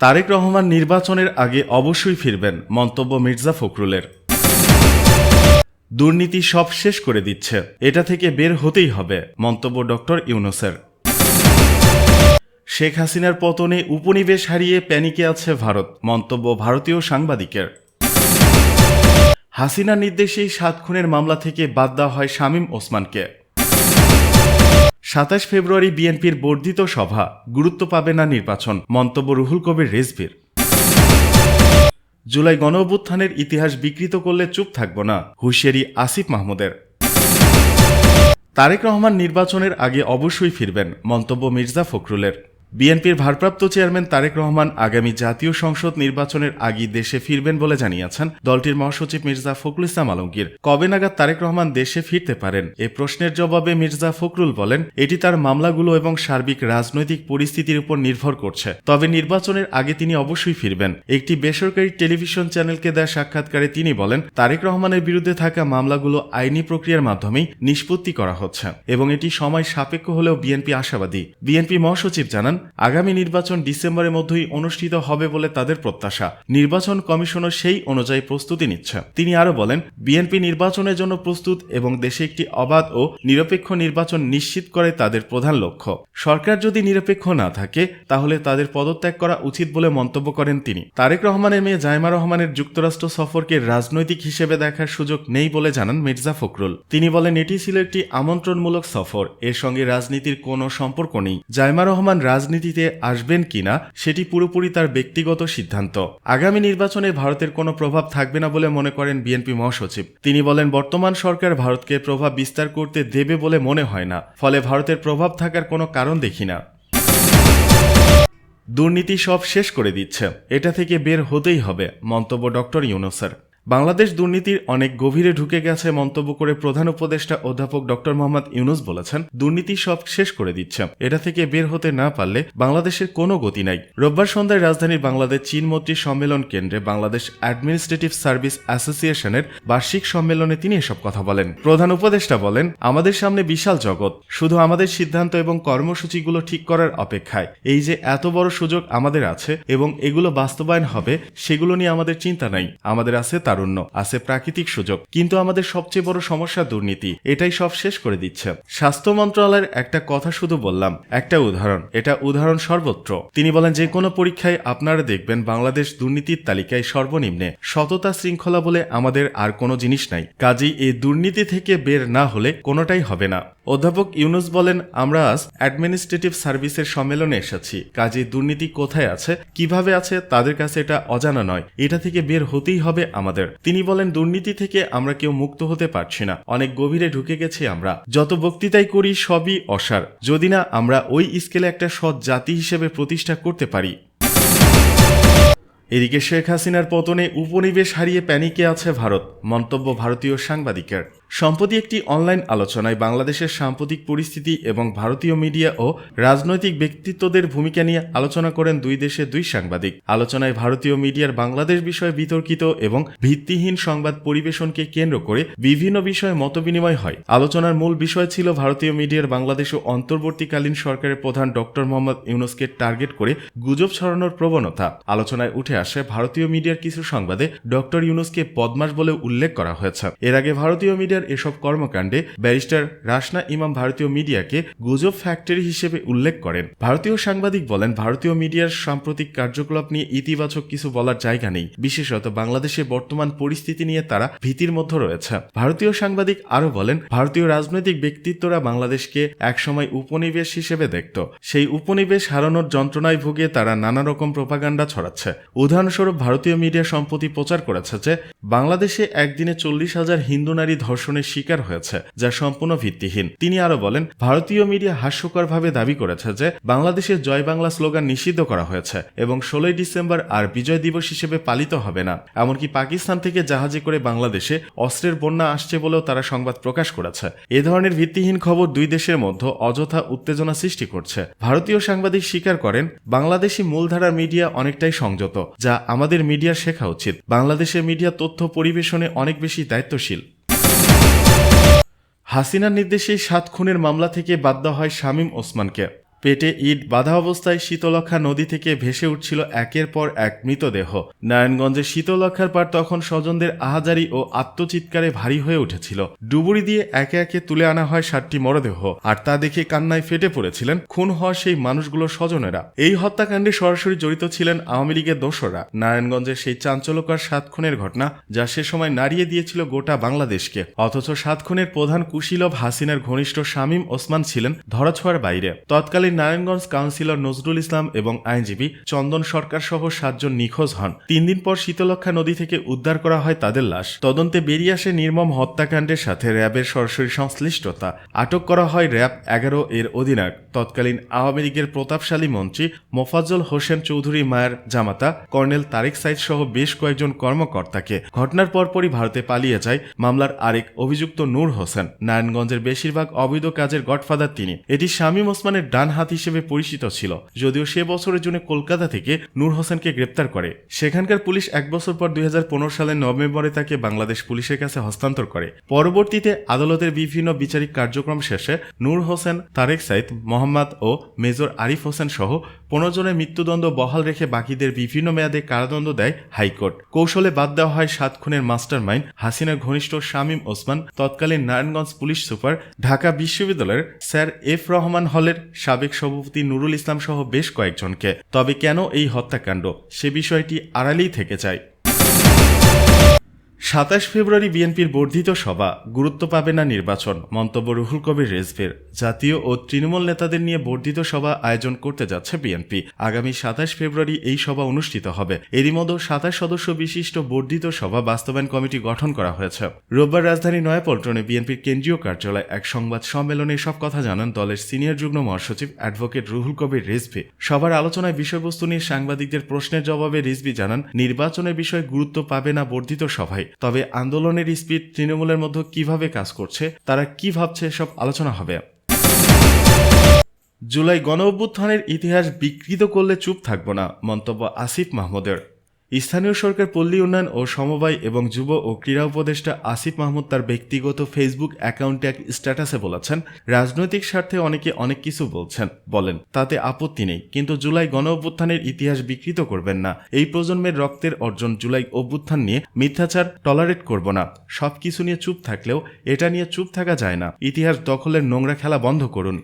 তারেক রহমান নির্বাচনের আগে অবশ্যই ফিরবেন, মন্তব্য মির্জা ফখরুলের। দুর্নীতি সব শেষ করে দিচ্ছে, এটা থেকে বের হতেই হবে, মন্তব্য ডক্টর ইউনূসের। শেখ হাসিনার পতনে উপনিবেশ হারিয়ে প্যানিকে আছে ভারত, মন্তব্য ভারতীয় সাংবাদিকের। হাসিনার নির্দেশেই ৭ খুনের মামলা থেকে বাদ দেওয়া হয় শামীম ওসমানকে। ২৭ ফেব্রুয়ারি বিএনপির বর্ধিত সভা, গুরুত্ব পাবে না নির্বাচন, মন্তব্য রুহুল কবির রিজভীর। জুলাই গণঅভ্যুত্থানের ইতিহাস বিকৃত করলে চুপ থাকব না, হুঁশিয়ারি আসিফ মাহমুদের। তারেক রহমান নির্বাচনের আগে অবশ্যই ফিরবেন, মন্তব্য মির্জা ফখরুলের। বিএনপির ভারপ্রাপ্ত চেয়ারম্যান তারেক রহমান আগামী জাতীয় সংসদ নির্বাচনের আগেই দেশে ফিরবেন বলে জানিয়েছেন দলটির মহাসচিব মির্জা ফখরুল ইসলাম আলমগীর। কবে নাগাদ তারেক রহমান দেশে ফিরতে পারেন এ প্রশ্নের জবাবে মির্জা ফখরুল বলেন, এটি তার মামলাগুলো এবং সার্বিক রাজনৈতিক পরিস্থিতির উপর নির্ভর করছে, তবে নির্বাচনের আগে তিনি অবশ্যই ফিরবেন। একটি বেসরকারি টেলিভিশন চ্যানেলকে দেওয়া সাক্ষাৎকারে তিনি বলেন, তারেক রহমানের বিরুদ্ধে থাকা মামলাগুলো আইনি প্রক্রিয়ার মাধ্যমেই নিষ্পত্তি করা হচ্ছে এবং এটি সময় সাপেক্ষ হলেও বিএনপি আশাবাদী। বিএনপি মহাসচিব জানান, আগামী নির্বাচন ডিসেম্বরের মধ্যেই অনুষ্ঠিত হবে বলে তাদের প্রত্যাশা। নির্বাচন কমিশনও সেই অনুযায়ী প্রস্তুতি নিচ্ছে। তিনি আরও বলেন, বিএনপি নির্বাচনের জন্য প্রস্তুত এবং দেশে একটি অবাধ ও নিরপেক্ষ নির্বাচন নিশ্চিত করে তাদের প্রধান লক্ষ্য। সরকার যদি নিরপেক্ষ না থাকে তাহলে তাদের পদত্যাগ করা উচিত বলে মন্তব্য করেন তিনি। তারেক রহমানের মেয়ে জাইমা রহমানের যুক্তরাষ্ট্র সফরকে রাজনৈতিক হিসেবে দেখার সুযোগ নেই বলে জানান মির্জা ফখরুল। তিনি বলেন, এটি ছিল একটি আমন্ত্রণমূলক সফর, এর সঙ্গে রাজনীতির কোনো সম্পর্ক নেই। জাইমা রহমান রাজনীতিতে আসবেন কিনা সেটি পুরোপুরি তার ব্যক্তিগত সিদ্ধান্ত। আগামী নির্বাচনে ভারতের কোনো প্রভাব থাকবে না বলে মনে করেন বিএনপি মহাসচিব। তিনি বলেন, বর্তমান সরকার ভারতকে প্রভাব বিস্তার করতে দেবে বলে মনে হয় না, ফলে ভারতের প্রভাব থাকার কোনো কারণ দেখি না। দুর্নীতি সব শেষ করে দিচ্ছে, এটা থেকে বের হতেই হবে, মন্তব্য ডক্টর ইউনূসের। বাংলাদেশ দুর্নীতির অনেক গভীরে ঢুকে গেছে মন্তব্য করে প্রধান উপদেষ্টা অধ্যাপক ডক্টর মোহাম্মদ ইউনূস বলেছেন, দুর্নীতি সব শেষ করে দিচ্ছে, এটা থেকে বের হতে না পারলে বাংলাদেশের কোনো গতি নাই। রোববার সন্ধ্যায় রাজধানীর বাংলাদেশ চীন মৈত্রী সম্মেলন কেন্দ্রে বাংলাদেশ অ্যাডমিনিস্ট্রেটিভ সার্ভিস অ্যাসোসিয়েশনের বার্ষিক সম্মেলনে তিনি এসব কথা বলেন। প্রধান উপদেষ্টা বলেন, আমাদের সামনে বিশাল জগৎ, শুধু আমাদের সিদ্ধান্ত এবং কর্মসূচিগুলো ঠিক করার অপেক্ষায়। এই যে এত বড় সুযোগ আমাদের আছে এবং এগুলো বাস্তবায়ন হবে, সেগুলো নিয়ে আমাদের চিন্তা নাই। আমাদের আছে তারুণ্য, আছে প্রাকৃতিক সুযোগ, কিন্তু আমাদের সবচেয়ে বড় সমস্যা দুর্নীতি, এটাই সব শেষ করে দিচ্ছে। স্বাস্থ্য মন্ত্রণালয়ের একটা কথা শুধু বললাম, একটা উদাহরণ, এটা উদাহরণ সর্বত্র। তিনি বলেন, যে কোনো পরীক্ষায় আপনারা দেখবেন বাংলাদেশ দুর্নীতির তালিকায় সর্বনিম্নে। সততা শৃঙ্খলা বলে আমাদের আর কোনো জিনিস নাই, কাজেই এই দুর্নীতি থেকে বের না হলে কোনোটাই হবে না। অধ্যাপক ইউনূস বলেন, আমরা আজ অ্যাডমিনিস্ট্রেটিভ সার্ভিসের সম্মেলনে এসেছি, কাজেই দুর্নীতি কোথায় আছে, কিভাবে আছে, তাদের কাছে এটা অজানা নয়, এটা থেকে বের হতেই হবে আমাদের। তিনি বলেন, দুর্নীতি থেকে আমরা কেউ মুক্ত হতে পারছি না, অনেক গভীরে ঢুকে গেছি আমরা। যত বক্তৃতাই করি সবই অসার, যদি না আমরা ওই স্কেলে একটা সৎ জাতি হিসেবে প্রতিষ্ঠা করতে পারি। এদিকে শেখ হাসিনার পতনে উপনিবেশ হারিয়ে প্যানিকে আছে ভারত, মন্তব্য ভারতীয় সাংবাদিকের। সম্প্রতি একটি অনলাইন আলোচনায় বাংলাদেশের সাম্প্রতিক পরিস্থিতি এবং ভারতীয় মিডিয়া ও রাজনৈতিক ব্যক্তিত্বদের ভূমিকা নিয়ে আলোচনা করেন দুই দেশের দুই সাংবাদিক। আলোচনায় ভারতীয় মিডিয়ার বাংলাদেশ বিষয়ে বিতর্কিত এবং ভিত্তিহীন সংবাদ পরিবেশনকে কেন্দ্র করে বিভিন্ন বিষয়ে মতবিনিময় হয়। আলোচনার মূল বিষয় ছিল ভারতীয় মিডিয়ার বাংলাদেশ ও অন্তর্বর্তীকালীন সরকারের প্রধান ডক্টর মোহাম্মদ ইউনূসকে টার্গেট করে গুজব ছড়ানোর প্রবণতা। আলোচনায় উঠে আসে ভারতীয় মিডিয়ার কিছু সংবাদে ডক্টর ইউনূসকে বদমাশ বলে উল্লেখ করা হয়েছে। এর আগে ভারতীয় মিডিয়ার এসব কর্মকাণ্ডে ব্যারিস্টার রাশনা ইমাম ভারতীয় মিডিয়াকে গুজব ফ্যাক্টরি হিসেবে উল্লেখ করেন। ভারতীয় সাংবাদিক বলেন, ভারতীয় মিডিয়ার সাম্প্রতিক কার্যকলাপ নিয়ে ইতিবাচক কিছু বলার জায়গা নেই, বিশেষত বাংলাদেশের বর্তমান পরিস্থিতি নিয়ে তারা ভীতির মধ্যে রয়েছে। ভারতীয় সাংবাদিক আরও বলেন, ভারতীয় রাজনৈতিক ব্যক্তিত্বরা বাংলাদেশকে একসময় উপনিবেশ হিসেবে দেখত, সেই উপনিবেশ হারানোর যন্ত্রণায় ভুগে তারা নানা রকম প্রোপাগান্ডা ছড়াচ্ছে। উদাহরণস্বরূপ ভারতীয় মিডিয়া সম্প্রতি প্রচার করেছে যে বাংলাদেশে একদিনে 40,000 হিন্দু নারী ধর্ষণের শিকার হয়েছে, যা সম্পূর্ণ ভিত্তিহীন। তিনি আরো বলেন, ভারতীয় মিডিয়া হাস্যকরভাবে দাবি করেছে যে বাংলাদেশের জয় বাংলা স্লোগান নিষিদ্ধ করা হয়েছে এবং 16ই ডিসেম্বর আর বিজয় দিবস হিসেবে পালিত হবে না। এমনকি পাকিস্তান থেকে জাহাজে করে বাংলাদেশে অস্ত্রের বন্যা আসছে বলেও তারা সংবাদ প্রকাশ করেছে। এ ধরনের ভিত্তিহীন খবর দুই দেশের মধ্যে অযথা উত্তেজনা সৃষ্টি করছে। ভারতীয় সাংবাদিক স্বীকার করেন, বাংলাদেশি মূলধারার মিডিয়া অনেকটাই সংযত, যা আমাদের মিডিয়া শেখা উচিত। বাংলাদেশের মিডিয়া তথ্য পরিবেশনে অনেক বেশি দায়িত্বশীল। হাসিনার নির্দেশেই ৭ খুনের মামলা থেকে বাদ দেওয়া হয় শামীম ওসমানকে। পেটে ইট বাঁধা অবস্থায় শীতলক্ষা নদী থেকে ভেসে উঠছিল একের পর এক মৃতদেহ। নারায়ণগঞ্জের শীতলক্ষার পার তখন স্বজনদের আহাজারি ও আত্মচিৎকারে ভারী হয়ে উঠেছিল। ডুবুরি দিয়ে একে একে তুলে আনা হয় 7টি মরদেহ, আর তা দেখে কান্নায় ফেটে পড়েছিলেন খুন হওয়া সেই মানুষগুলোর স্বজনেরা। এই হত্যাকাণ্ডে সরাসরি জড়িত ছিলেন আওয়ামী লীগের দোসররা। নারায়ণগঞ্জের সেই চাঞ্চল্যকর 7 খুনের ঘটনা, যা সে সময় নাড়িয়ে দিয়েছিল গোটা বাংলাদেশকে। অথচ 7 খুনের প্রধান কুশীলব হাসিনার ঘনিষ্ঠ শামীম ওসমান ছিলেন ধরাছোঁয়ার বাইরে। তৎকালীন নারায়ণগঞ্জ কাউন্সিলর নজরুল ইসলাম এবং আইনজীবী চন্দন সরকার সহ 7 জন নিখোঁজ হন। 3 দিন পর শীতলক্ষা নদী থেকে উদ্ধার করা হয় তাদের লাশ। তদন্তে বেরিয়ে আসে নির্মম হত্যাকাণ্ডের সাথে র্যাবের সরাসরি সংশ্লিষ্টতা। আটক করা হয় র্যাব 11 এর অধিনায়ক, তৎকালীন আওয়ামী লীগের প্রতাপশালী মন্ত্রী মোফাজ্জল হোসেন চৌধুরী মায়ের জামাতা কর্নেল তারেক সাইদ সহ বেশ কয়েকজন কর্মকর্তাকে। ঘটনার পরপরই ভারতে পালিয়ে যায় মামলার আরেক অভিযুক্ত নূর হোসেন। নারায়ণগঞ্জের বেশিরভাগ অবৈধ কাজের গডফাদার তিনি। এটি শামীম ওসমানের ডান হাত হিসেবে পরিচিত ছিল, যদিও সে বছরের জন্য কলকাতা থেকে নূর হোসেনকে গ্রেপ্তার করে। সেখানকার পুলিশ 1 বছর পর 2015 সালের নভেম্বরে তাকে বাংলাদেশ পুলিশের কাছে হস্তান্তর করে। পরবর্তীতে আদালতের বিভিন্ন বিচারিক কার্যক্রম শেষে নূর হোসেন, তারেক সাইদ, মোহাম্মদ ও মেজর আরিফ হোসেন সহ 15 জনের মৃত্যুদণ্ড বহাল রেখে বাকিদের বিভিন্ন মেয়াদে কারাদণ্ড দেয় হাইকোর্ট। কৌশলে বাদ দেওয়া হয় 7 খুনের মাস্টার মাইন্ড হাসিনার ঘনিষ্ঠ শামীম ওসমান, তৎকালীন নারায়ণগঞ্জ পুলিশ সুপার, ঢাকা বিশ্ববিদ্যালয়ের স্যার এফ রহমান হলের সাবেক সভাপতি নুরুল ইসলাম সহ বেশ কয়েকজনকে। তবে কেন এই হত্যাকাণ্ড, সে বিষয়টি আড়ালেই থেকে যায়। 27 ফেব্রুয়ারি বিএনপির বর্ধিত সভা, গুরুত্ব পাবে না নির্বাচন, মন্তব্য রুহুল কবির রিজভীর। জাতীয় ও তৃণমূল নেতাদের নিয়ে বর্ধিত সভা আয়োজন করতে যাচ্ছে বিএনপি। আগামী 27 ফেব্রুয়ারি এই সভা অনুষ্ঠিত হবে। এরই মধ্যে 27 সদস্য বিশিষ্ট বর্ধিত সভা বাস্তবায়ন কমিটি গঠন করা হয়েছে। রোববার রাজধানী নয়াপল্টনে বিএনপির কেন্দ্রীয় কার্যালয়ে এক সংবাদ সম্মেলনে সব কথা জানান দলের সিনিয়র যুগ্ম মহাসচিব অ্যাডভোকেট রুহুল কবির রিজভী। সভার আলোচনায় বিষয়বস্তু নিয়ে সাংবাদিকদের প্রশ্নের জবাবে রিজভী জানান, নির্বাচনের বিষয়ে গুরুত্ব পাবে না বর্ধিত সভায়, তবে আন্দোলনের স্পিড তৃণমূলের মধ্যে কিভাবে কাজ করছে, তারা কি ভাবছে, সব আলোচনা হবে। জুলাই গণঅভ্যুত্থানের ইতিহাস বিকৃত করলে চুপ থাকব না, মন্তব্য আসিফ মাহমুদের। স্থানীয় সরকার, পল্লী উন্নয়ন ও সমবায় এবং যুব ও ক্রীড়া উপদেষ্টা আসিফ মাহমুদ তার ব্যক্তিগত ফেসবুক অ্যাকাউন্টে এক স্ট্যাটাসে বলেছেন, রাজনৈতিক স্বার্থে অনেকে অনেক কিছু বলেন, তাতে আপত্তি নেই, কিন্তু জুলাই গণঅভ্যুত্থানের ইতিহাস বিকৃত করবেন না। এই প্রজন্মের রক্তের অর্জন জুলাই অভ্যুত্থান নিয়ে মিথ্যাচার টলারেট করব না। সবকিছু নিয়ে চুপ থাকলেও এটা নিয়ে চুপ থাকা যায় না। ইতিহাস দখলের নোংরা খেলা বন্ধ করুন।